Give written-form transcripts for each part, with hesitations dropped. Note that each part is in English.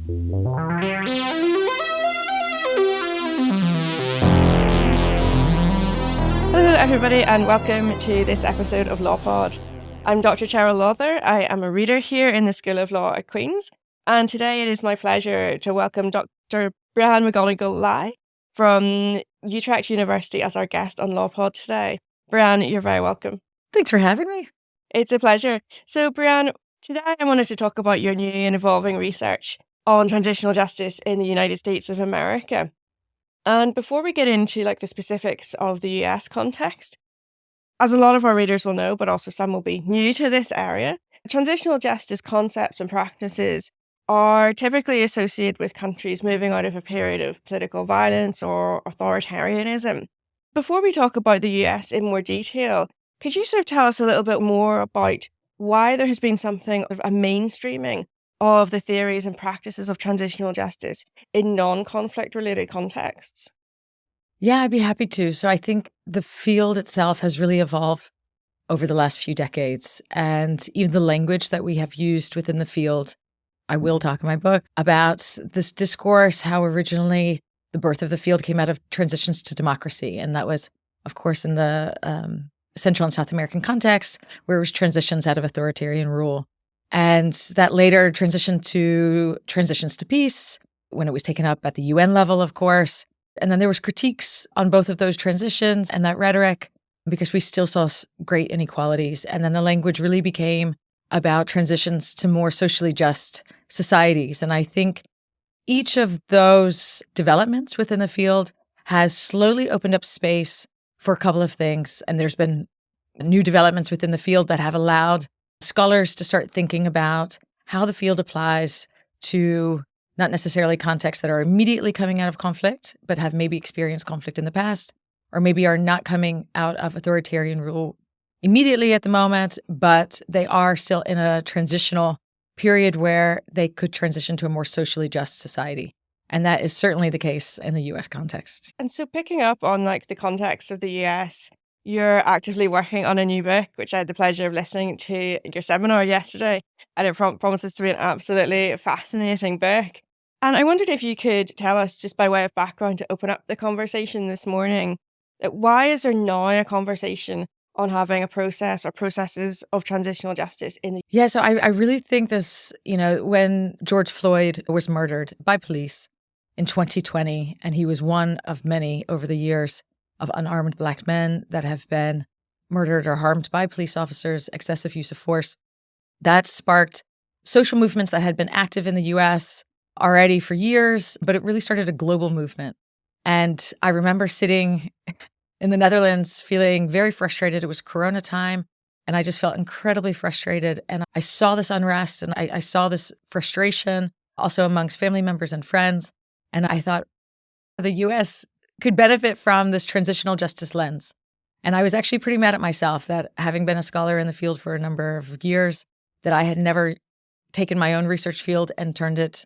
Hello, everybody, and welcome to this episode of LawPod. I'm Dr. Cheryl Lawther. I am a reader here in the School of Law at Queen's, and today it is my pleasure to welcome Dr. Brian McGonigal-Leyh from Utrecht University as our guest on LawPod today. Brian, you're very welcome. Thanks for having me. It's a pleasure. So, Brian, today I wanted to talk about your new and evolving research on transitional justice in the United States of America. And before we get into the specifics of the US context, as a lot of our readers will know, but also some will be new to this area, transitional justice concepts and practices are typically associated with countries moving out of a period of political violence or authoritarianism. Before we talk about the US in more detail, could you sort of tell us a little bit more about why there has been something of a mainstreaming of the theories and practices of transitional justice in non-conflict related contexts? Yeah, I'd be happy to. So I think the field itself has really evolved over the last few decades. And even the language that we have used within the field, I will talk in my book about this discourse, how originally the birth of the field came out of transitions to democracy. And that was, of course, in the Central and South American context, where it was transitions out of authoritarian rule. And that later transitions to peace when it was taken up at the UN level, of course. And then there was critiques on both of those transitions and that rhetoric because we still saw great inequalities. And then the language really became about transitions to more socially just societies. And I think each of those developments within the field has slowly opened up space for a couple of things. And there's been new developments within the field that have allowed scholars to start thinking about how the field applies to not necessarily contexts that are immediately coming out of conflict, but have maybe experienced conflict in the past, or maybe are not coming out of authoritarian rule immediately at the moment, but they are still in a transitional period where they could transition to a more socially just society. And that is certainly the case in the US context. And so picking up on the context of the US, you're actively working on a new book, which I had the pleasure of listening to your seminar yesterday, and it promises to be an absolutely fascinating book. And I wondered if you could tell us, just by way of background to open up the conversation this morning, why is there now a conversation on having a process or processes of transitional justice in the... Yeah, so I really think this, when George Floyd was murdered by police in 2020, and he was one of many over the years of unarmed Black men that have been murdered or harmed by police officers, excessive use of force. That sparked social movements that had been active in the US already for years, but it really started a global movement. And I remember sitting in the Netherlands feeling very frustrated. It was Corona time, and I just felt incredibly frustrated. And I saw this unrest, and I saw this frustration also amongst family members and friends. And I thought the US could benefit from this transitional justice lens. And I was actually pretty mad at myself that, having been a scholar in the field for a number of years, that I had never taken my own research field and turned it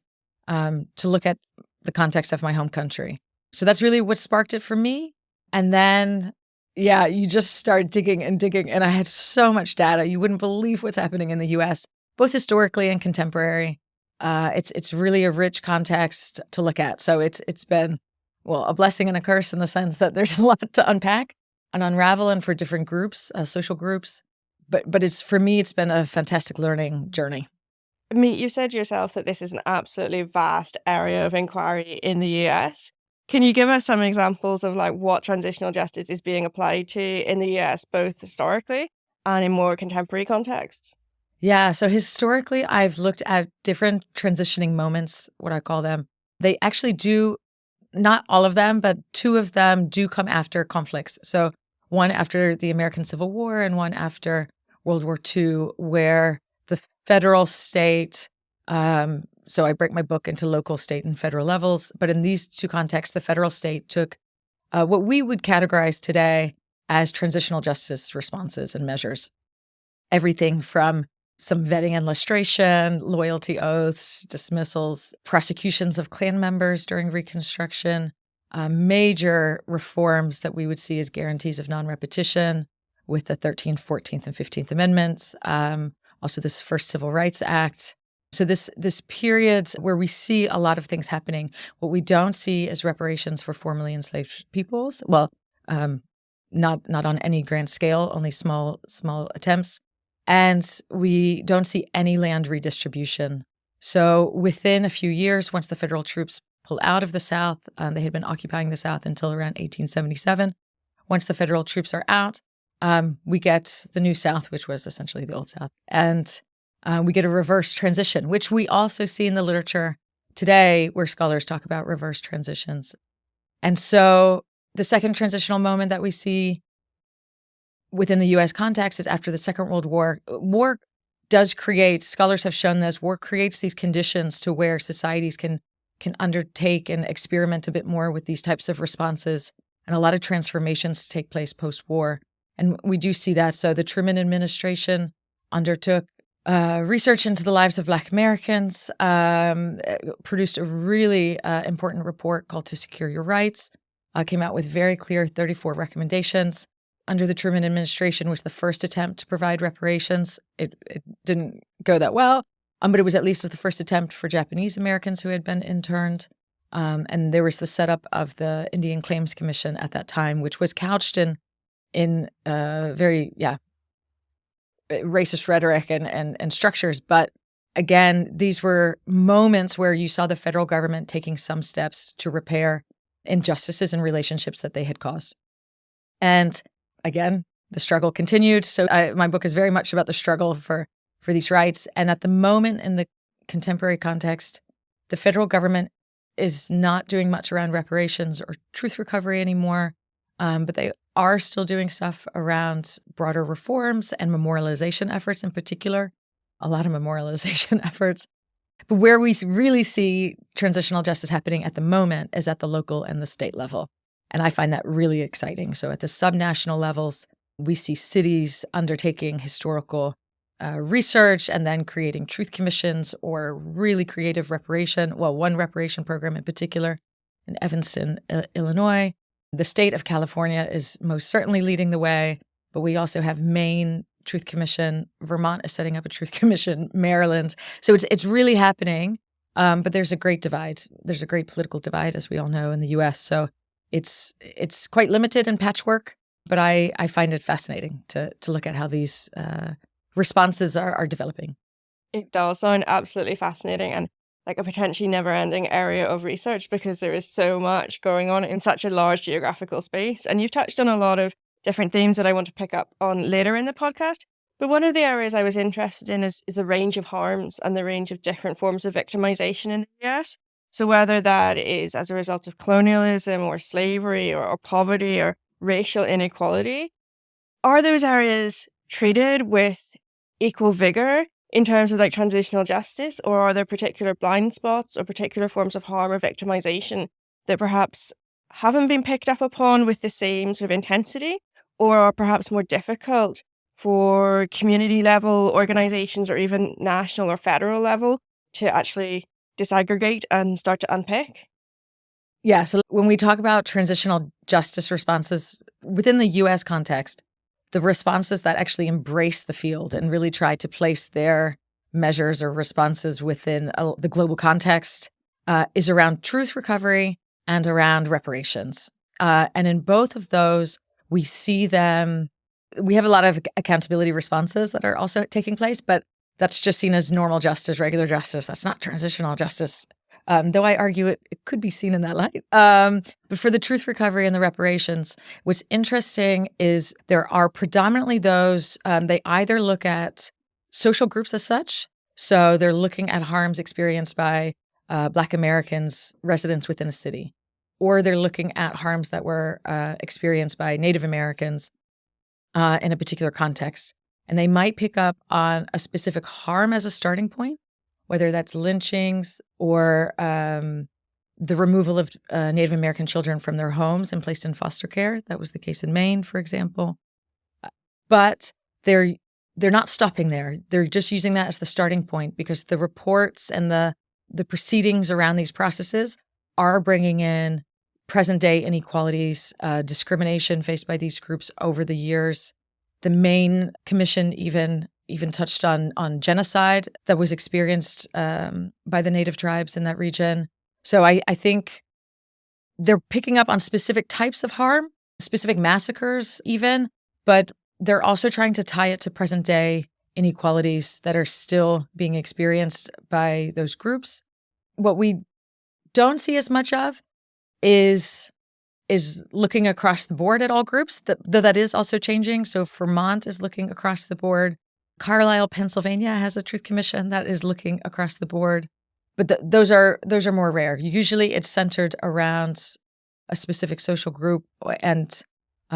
to look at the context of my home country. So that's really what sparked it for me. And then, you just start digging and digging. And I had so much data. You wouldn't believe what's happening in the US, both historically and contemporary. It's really a rich context to look at. So it's been, a blessing and a curse in the sense that there's a lot to unpack and unravel, and for different groups, social groups. But for me, it's been a fantastic learning journey. I mean, you said yourself that this is an absolutely vast area of inquiry in the US. Can you give us some examples of what transitional justice is being applied to in the US, both historically and in more contemporary contexts? Yeah, so historically, I've looked at different transitioning moments, what I call them. They actually do, not all of them, but two of them do come after conflicts. So one after the American Civil War and one after World War II, where the federal state, so I break my book into local, state, and federal levels. But in these two contexts, the federal state took what we would categorize today as transitional justice responses and measures. Everything from some vetting and lustration, loyalty oaths, dismissals, prosecutions of Klan members during Reconstruction, major reforms that we would see as guarantees of non-repetition with the 13th, 14th, and 15th Amendments, also this first Civil Rights Act, So this period where we see a lot of things happening, what we don't see is reparations for formerly enslaved peoples. Well, not on any grand scale, only small attempts, and we don't see any land redistribution. So within a few years, once the federal troops pull out of the South, they had been occupying the South until around 1877. Once the federal troops are out, we get the New South, which was essentially the Old South, and we get a reverse transition, which we also see in the literature today, where scholars talk about reverse transitions. And so the second transitional moment that we see within the U.S. context is after the Second World War. War does create, scholars have shown this, war creates these conditions to where societies can undertake and experiment a bit more with these types of responses. And a lot of transformations take place post-war. And we do see that. So the Truman administration undertook research into the lives of Black Americans, produced a really important report called To Secure Your Rights, came out with very clear 34 recommendations. Under the Truman administration was the first attempt to provide reparations. It didn't go that well, but it was at least the first attempt for Japanese Americans who had been interned. And there was the setup of the Indian Claims Commission at that time, which was couched in very racist rhetoric and structures. But again, these were moments where you saw the federal government taking some steps to repair injustices and relationships that they had caused. And again, the struggle continued. So my book is very much about the struggle for these rights. And at the moment in the contemporary context, the federal government is not doing much around reparations or truth recovery anymore, but they are still doing stuff around broader reforms and memorialization efforts in particular, a lot of memorialization efforts. But where we really see transitional justice happening at the moment is at the local and the state level. And I find that really exciting. So at the subnational levels, we see cities undertaking historical research and then creating truth commissions or really creative one reparation program in particular in Evanston, Illinois. The state of California is most certainly leading the way, but we also have Maine Truth Commission. Vermont is setting up a Truth Commission, Maryland. So it's really happening, but there's a great divide. There's a great political divide, as we all know, in the U.S. So it's quite limited in patchwork, but I find it fascinating to look at how these responses are developing. It does sound absolutely fascinating and like a potentially never-ending area of research because there is so much going on in such a large geographical space. And you've touched on a lot of different themes that I want to pick up on later in the podcast. But one of the areas I was interested in is the range of harms and the range of different forms of victimization in the US. So whether that is as a result of colonialism or slavery or poverty or racial inequality, are those areas treated with equal vigor in terms of like transitional justice, or are there particular blind spots or particular forms of harm or victimization that perhaps haven't been picked up upon with the same sort of intensity, or are perhaps more difficult for community level organizations or even national or federal level to actually disaggregate and start to unpick? Yeah, so when we talk about transitional justice responses within the U.S. context, the responses that actually embrace the field and really try to place their measures or responses within the global context is around truth recovery and around reparations. And in both of those, we see them, we have a lot of accountability responses that are also taking place, but that's just seen as normal justice, regular justice. That's not transitional justice. Though I argue it could be seen in that light. But for the truth recovery and the reparations, what's interesting is there are predominantly those, they either look at social groups as such. So they're looking at harms experienced by Black Americans, residents within a city, or they're looking at harms that were experienced by Native Americans in a particular context. And they might pick up on a specific harm as a starting point, whether that's lynchings or the removal of Native American children from their homes and placed in foster care. That was the case in Maine, for example. But they're not stopping there. They're just using that as the starting point because the reports and the proceedings around these processes are bringing in present-day inequalities, discrimination faced by these groups over the years. The Maine Commission even even touched on genocide that was experienced by the native tribes in that region. So I think they're picking up on specific types of harm, specific massacres even, but they're also trying to tie it to present day inequalities that are still being experienced by those groups. What we don't see as much of is looking across the board at all groups, though that is also changing. So Vermont is looking across the board. Carlisle, Pennsylvania has a Truth Commission that is looking across the board. But those are more rare. Usually it's centered around a specific social group and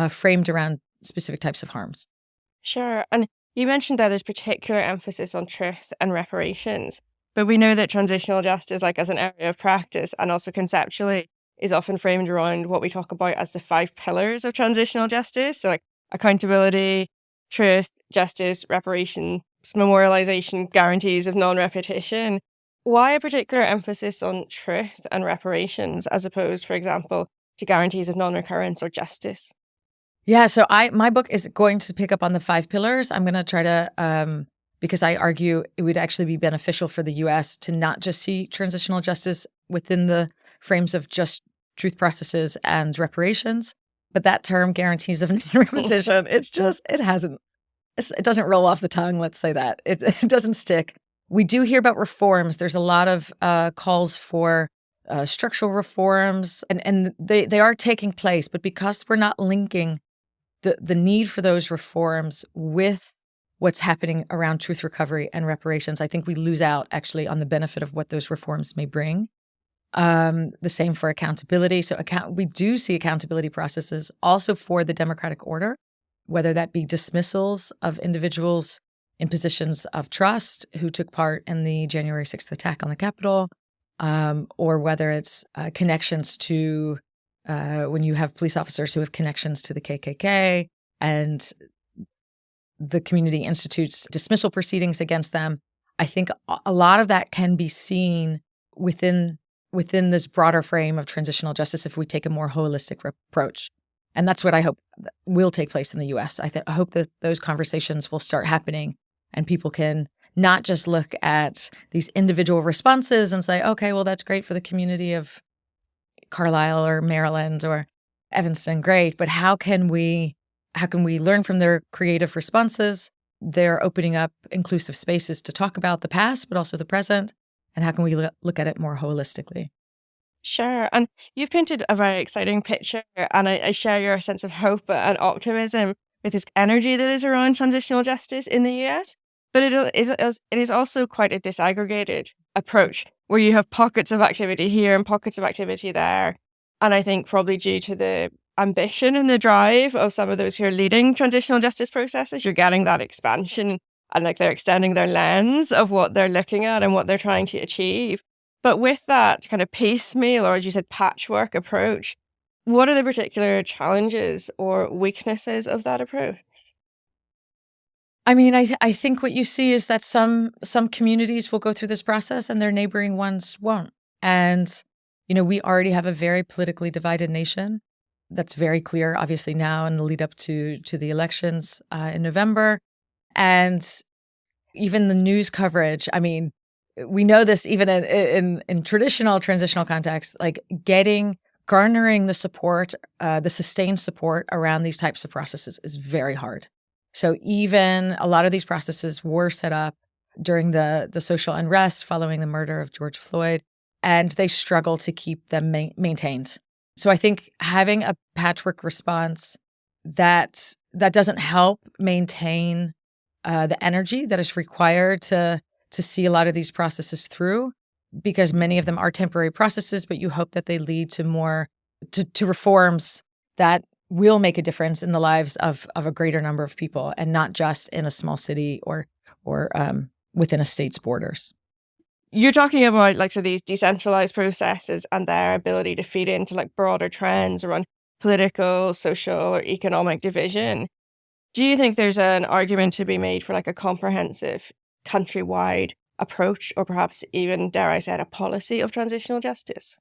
framed around specific types of harms. Sure. And you mentioned that there's particular emphasis on truth and reparations, but we know that transitional justice, like as an area of practice and also conceptually, is often framed around what we talk about as the 5 pillars of transitional justice. So like accountability, truth, justice, reparations, memorialization, guarantees of non-repetition. Why a particular emphasis on truth and reparations as opposed, for example, to guarantees of non-recurrence or justice? Yeah, so my book is going to pick up on the 5 pillars. I'm going to try to, because I argue it would actually be beneficial for the U.S. to not just see transitional justice within the frames of just truth processes and reparations, but that term guarantees of non-repetition, it doesn't roll off the tongue, let's say that. It doesn't stick. We do hear about reforms. There's a lot of calls for structural reforms, and they are taking place, but because we're not linking the need for those reforms with what's happening around truth recovery and reparations, I think we lose out actually on the benefit of what those reforms may bring. The same for accountability. So we do see accountability processes also for the democratic order, whether that be dismissals of individuals in positions of trust who took part in the January 6th attack on the Capitol, or whether it's connections to when you have police officers who have connections to the KKK and the community institutes dismissal proceedings against them. I think a lot of that can be seen within this broader frame of transitional justice if we take a more holistic approach. And that's what I hope will take place in the U.S. I hope that those conversations will start happening and people can not just look at these individual responses and say, okay, well, that's great for the community of Carlisle or Maryland or Evanston, great. But how can we learn from their creative responses? They're opening up inclusive spaces to talk about the past, but also the present. And how can we look at it more holistically? Sure. And you've painted a very exciting picture, and I share your sense of hope and optimism with this energy that is around transitional justice in the US. But it is also quite a disaggregated approach where you have pockets of activity here and pockets of activity there. And I think probably due to the ambition and the drive of some of those who are leading transitional justice processes, you're getting that expansion and like they're extending their lens of what they're looking at and what they're trying to achieve. But with that kind of piecemeal, or as you said, patchwork approach, what are the particular challenges or weaknesses of that approach? I mean, I think what you see is that some communities will go through this process and their neighboring ones won't. And, we already have a very politically divided nation. That's very clear, obviously, now in the lead up to the elections in November. And even the news coverage, I mean, we know this even in traditional transitional contexts, like garnering the support, the sustained support around these types of processes is very hard. So even a lot of these processes were set up during the social unrest following the murder of George Floyd, and they struggle to keep them maintained. So I think having a patchwork response that doesn't help maintain the energy that is required to see a lot of these processes through, because many of them are temporary processes, but you hope that they lead to more to reforms that will make a difference in the lives of a greater number of people, and not just in a small city or within a state's borders. You're talking about like so these decentralized processes and their ability to feed into like broader trends around political, social, or economic division. Do you think there's an argument to be made for like a comprehensive countrywide approach, or perhaps even, dare I say, a policy of transitional justice?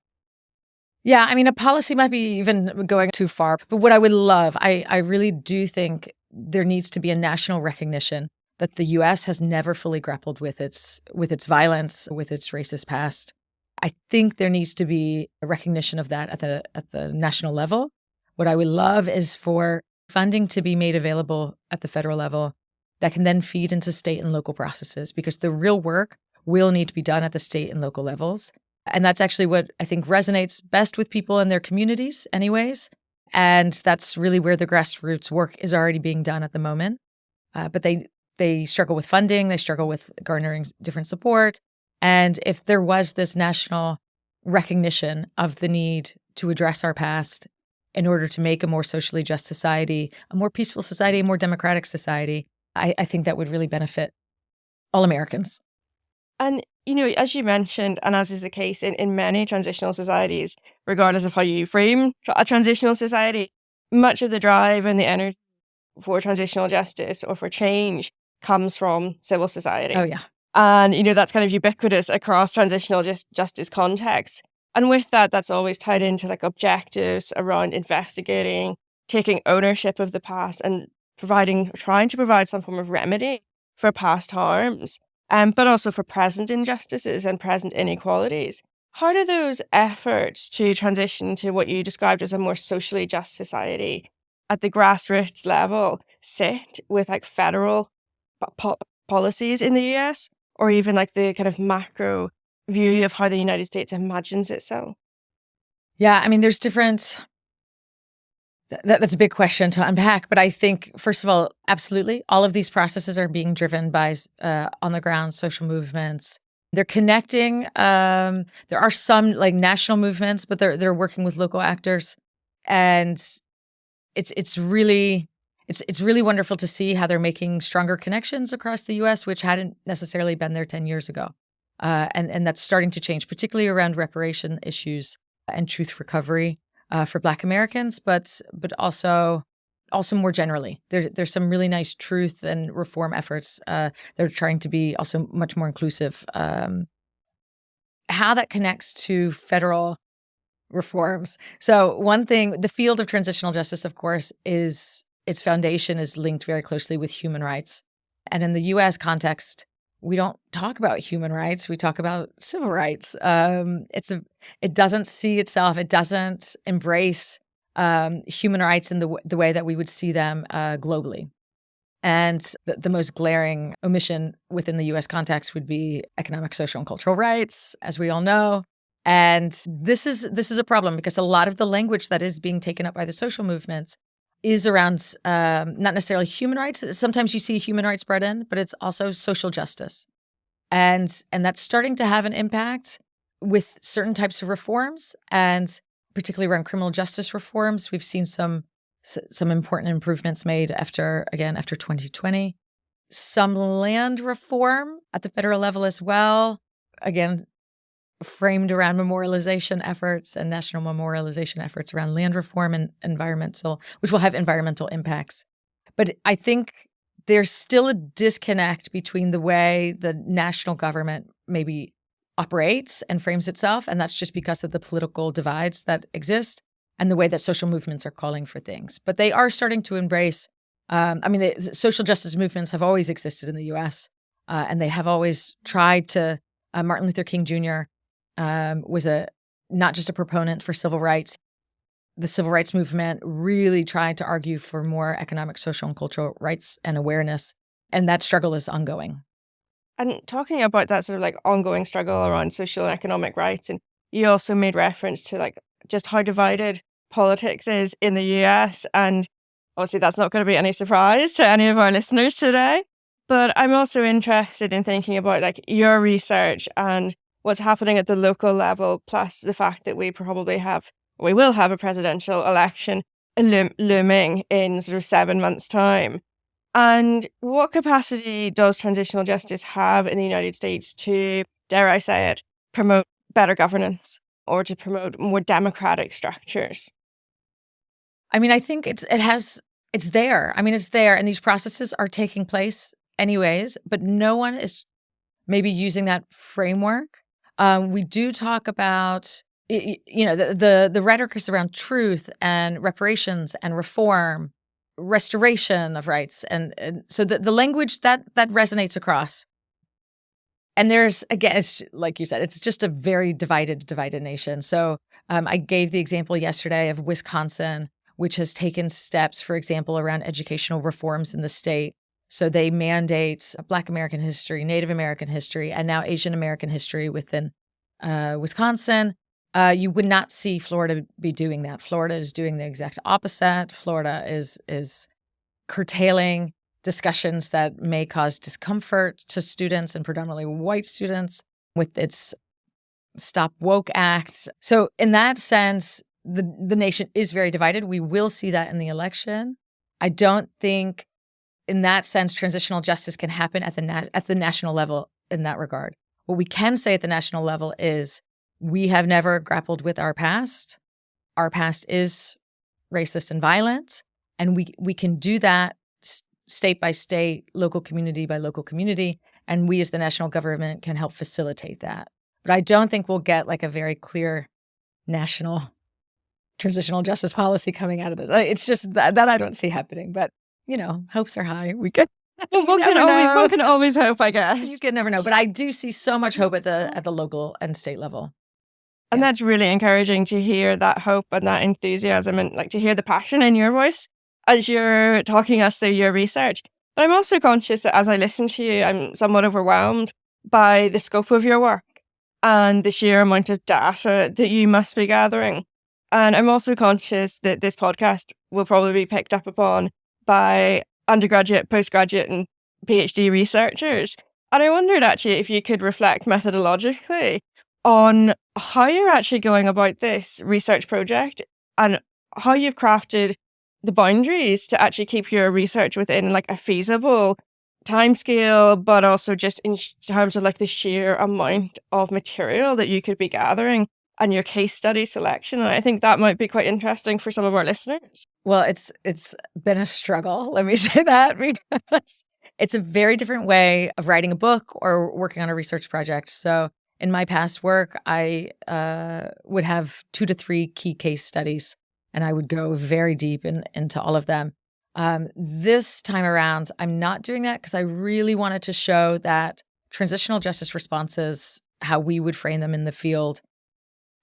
Yeah, I mean, a policy might be even going too far. But what I would love, I really do think there needs to be a national recognition that the US has never fully grappled with its violence, with its racist past. I think there needs to be a recognition of that at the national level. What I would love is for funding to be made available at the federal level that can then feed into state and local processes, because the real work will need to be done at the state and local levels. And that's actually what I think resonates best with people in their communities anyways. And that's really where the grassroots work is already being done at the moment. But they struggle with funding, they struggle with garnering different support. And if there was this national recognition of the need to address our past in order to make a more socially just society, a more peaceful society, a more democratic society, I think that would really benefit all Americans. And, as you mentioned, and as is the case in many transitional societies, regardless of how you frame a transitional society, much of the drive and the energy for transitional justice or for change comes from civil society. Oh, yeah. And, that's kind of ubiquitous across transitional justice contexts. And with that, that's always tied into like objectives around investigating, taking ownership of the past and trying to provide some form of remedy for past harms, but also for present injustices and present inequalities. How do those efforts to transition to what you described as a more socially just society at the grassroots level sit with like federal policies in the US, or even like the kind of macro view of how the United States imagines itself? Yeah, I mean, there's different. That's a big question to unpack. But I think, first of all, absolutely, all of these processes are being driven by on the ground social movements. They're connecting. There are some like national movements, but they're working with local actors, and it's really wonderful to see how they're making stronger connections across the U.S., which hadn't necessarily been there 10 years ago. And that's starting to change, particularly around reparation issues and truth recovery for Black Americans, but also more generally. There's some really nice truth and reform efforts that are trying to be also much more inclusive. How that connects to federal reforms. So one thing, the field of transitional justice, of course, is its foundation is linked very closely with human rights. And in the U.S. context, we don't talk about human rights. We talk about civil rights. It doesn't see itself. It doesn't embrace human rights in the way that we would see them globally. And the most glaring omission within the U.S. context would be economic, social, and cultural rights, as we all know. And this is a problem because a lot of the language that is being taken up by the social movements is around not necessarily human rights. Sometimes you see human rights brought in, but it's also social justice. And that's starting to have an impact with certain types of reforms, and particularly around criminal justice reforms. We've seen some important improvements made after 2020. Some land reform at the federal level as well, again, framed around memorialization efforts and national memorialization efforts around land reform and environmental, which will have environmental impacts. But I think there's still a disconnect between the way the national government maybe operates and frames itself, and that's just because of the political divides that exist, and the way that social movements are calling for things. But they are starting to embrace, the social justice movements have always existed in the U.S., and they have always tried to, Martin Luther King Jr. Was not just a proponent for civil rights. The civil rights movement really tried to argue for more economic, social, and cultural rights and awareness, and that struggle is ongoing. And talking about that sort of like ongoing struggle around social and economic rights, and you also made reference to like just how divided politics is in the US, and obviously that's not going to be any surprise to any of our listeners today. But I'm also interested in thinking about like your research and what's happening at the local level, plus the fact that we will have a presidential election looming in sort of 7 months' time. And what capacity does transitional justice have in the United States to, dare I say it, promote better governance or to promote more democratic structures? I mean, I think it's there. I mean, it's there, and these processes are taking place anyways, but no one is maybe using that framework. We do talk about, the rhetoric is around truth and reparations and reform, restoration of rights. And so the language that resonates across. And there's, again, it's like you said, it's just a very divided nation. So I gave the example yesterday of Wisconsin, which has taken steps, for example, around educational reforms in the state. So they mandate Black American history, Native American history, and now Asian American history within Wisconsin. You would not see Florida be doing that. Florida is doing the exact opposite. Florida is curtailing discussions that may cause discomfort to students, and predominantly white students, with its Stop Woke Act. So in that sense, the nation is very divided. We will see that in the election. I don't think in that sense transitional justice can happen at the national level in that regard. What we can say at the national level is we have never grappled with our past. Our past is racist and violent, and we can do that state by state, local community by local community, and we as the national government can help facilitate that. But I don't think we'll get like a very clear national transitional justice policy coming out of this. It's just that I don't see happening, but hopes are high. We could. One can always hope, I guess. You can never know, but I do see so much hope at the local and state level. And that's really encouraging to hear that hope and that enthusiasm, and like to hear the passion in your voice as you're talking us through your research. But I'm also conscious that as I listen to you, I'm somewhat overwhelmed by the scope of your work and the sheer amount of data that you must be gathering. And I'm also conscious that this podcast will probably be picked up upon by undergraduate, postgraduate, and PhD researchers. And I wondered actually if you could reflect methodologically on how you're actually going about this research project and how you've crafted the boundaries to actually keep your research within like a feasible timescale, but also just in terms of like the sheer amount of material that you could be gathering and your case study selection. And I think that might be quite interesting for some of our listeners. Well, it's been a struggle, let me say that, because it's a very different way of writing a book or working on a research project. So in my past work, I would have 2 to 3 key case studies, and I would go very deep into all of them. This time around, I'm not doing that because I really wanted to show that transitional justice responses, how we would frame them in the field,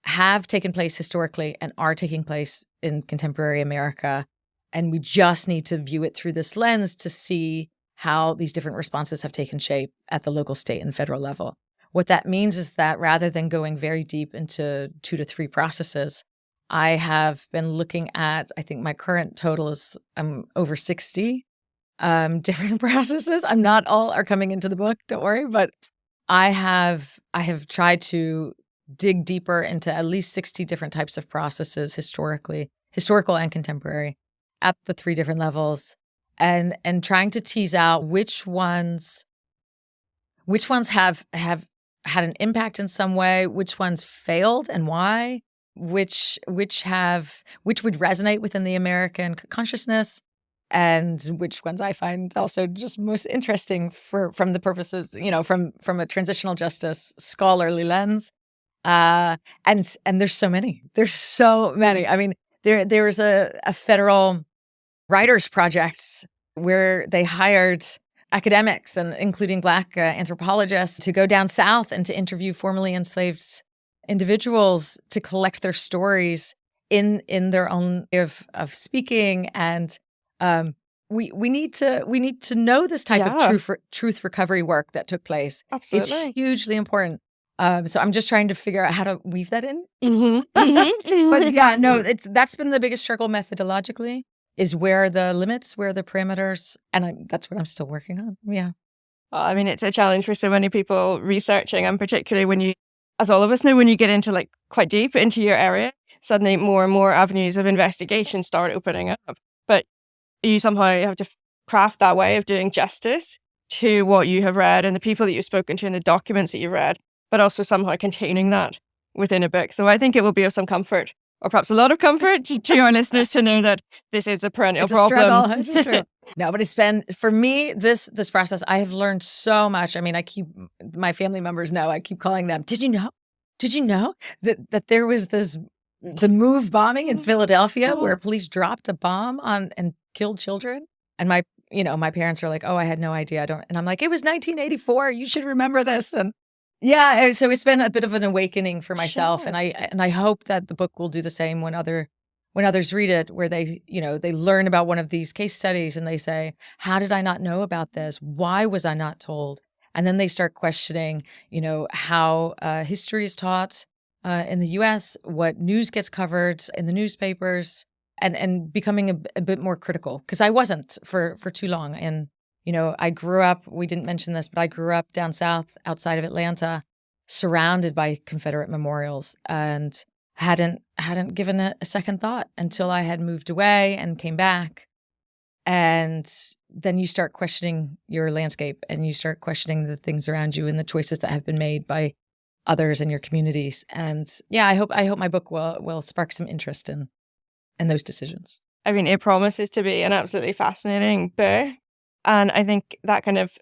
have taken place historically and are taking place in contemporary America. And we just need to view it through this lens to see how these different responses have taken shape at the local, state, and federal level. What that means is that rather than going very deep into 2 to 3 processes, I have been looking at, I think my current total is over 60 different processes. Not all are coming into the book, don't worry, but I have tried to dig deeper into at least 60 different types of processes historical and contemporary, at the 3 different levels, and trying to tease out which ones have had an impact in some way, which ones failed and why, which would resonate within the American consciousness, and which ones I find also just most interesting from the purposes, from a transitional justice scholarly lens. And there's so many. I mean, there was a federal writers project where they hired academics, and including Black anthropologists, to go down south and to interview formerly enslaved individuals to collect their stories in their own way of speaking. And we need to know this type of truth recovery work that took place. Absolutely. It's hugely important. So I'm just trying to figure out how to weave that in. Mm-hmm. Mm-hmm. But yeah, no, that's been the biggest struggle methodologically, is where are the limits, where are the parameters, and that's what I'm still working on. Yeah. Well, I mean, it's a challenge for so many people researching, and particularly when you, as all of us know, when you get into like quite deep into your area, suddenly more and more avenues of investigation start opening up. But you somehow have to craft that way of doing justice to what you have read and the people that you've spoken to and the documents that you've read, but also somehow containing that within a book. So I think it will be of some comfort, or perhaps a lot of comfort to our listeners to know that this is a perennial problem. It's a struggle. No, but it's been, for me, this process, I have learned so much. I mean, my family members know, I keep calling them, did you know that there was the MOVE bombing in Philadelphia where police dropped a bomb on and killed children. And my parents are like, oh, I had no idea. And I'm like, it was 1984. You should remember this. And yeah, so it's been a bit of an awakening for myself. Sure. And I hope that the book will do the same when others read it, where they learn about one of these case studies and they say, how did I not know about this? Why was I not told? And then they start questioning, how history is taught in the US, what news gets covered in the newspapers, and becoming a bit more critical, because I wasn't for too long. And I grew up, we didn't mention this, but I grew up down south outside of Atlanta, surrounded by Confederate memorials, and hadn't given a second thought until I had moved away and came back. And then you start questioning your landscape, and you start questioning the things around you and the choices that have been made by others in your communities. And yeah, I hope my book will spark some interest in those decisions. I mean, it promises to be an absolutely fascinating book. And I think that kind of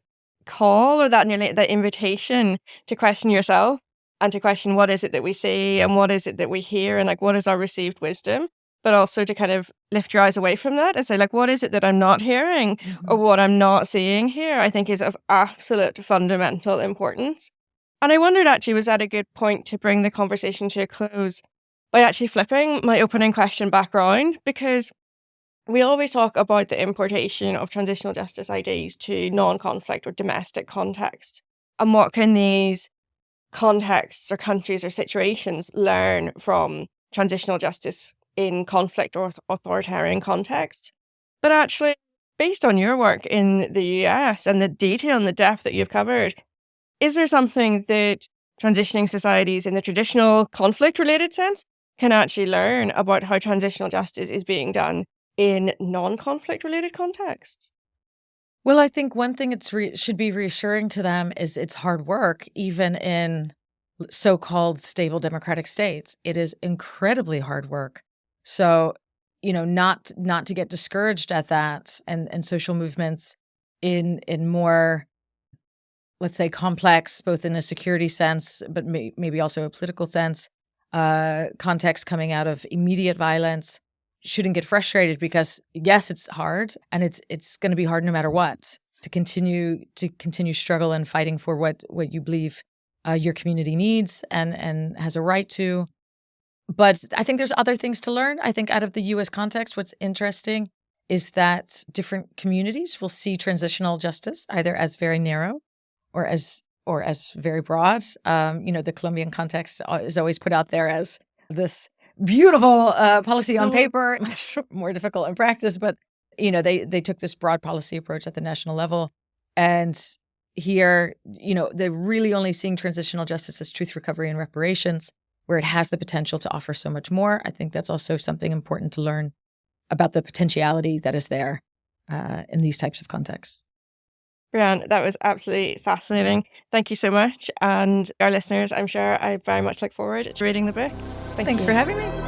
call, or that invitation to question yourself and to question what is it that we see and what is it that we hear, and like what is our received wisdom, but also to kind of lift your eyes away from that and say, like, what is it that I'm not hearing or what I'm not seeing here, I think is of absolute fundamental importance. And I wondered, actually, was that a good point to bring the conversation to a close by actually flipping my opening question back around? Because we always talk about the importation of transitional justice ideas to non-conflict or domestic contexts. And what can these contexts or countries or situations learn from transitional justice in conflict or authoritarian contexts? But actually, based on your work in the US and the detail and the depth that you've covered, is there something that transitioning societies in the traditional conflict-related sense can actually learn about how transitional justice is being done in non-conflict related contexts? Well, I think one thing should be reassuring to them is it's hard work, even in so-called stable democratic states. It is incredibly hard work. So, not to get discouraged at that, and social movements in more, let's say, complex, both in a security sense, but maybe also a political sense, context coming out of immediate violence, shouldn't get frustrated, because yes, it's hard, and it's going to be hard no matter what, to continue struggle and fighting for what you believe your community needs and has a right to. But I think there's other things to learn. I think out of the US context, what's interesting is that different communities will see transitional justice either as very narrow or as very broad. The Colombian context is always put out there as this beautiful policy on paper, much more difficult in practice. But they took this broad policy approach at the national level, and here, they're really only seeing transitional justice as truth, recovery, and reparations, where it has the potential to offer so much more. I think that's also something important to learn about the potentiality that is there in these types of contexts. Brianne, that was absolutely fascinating. Thank you so much. And our listeners, I'm sure I very much look forward to reading the book. Thanks for having me.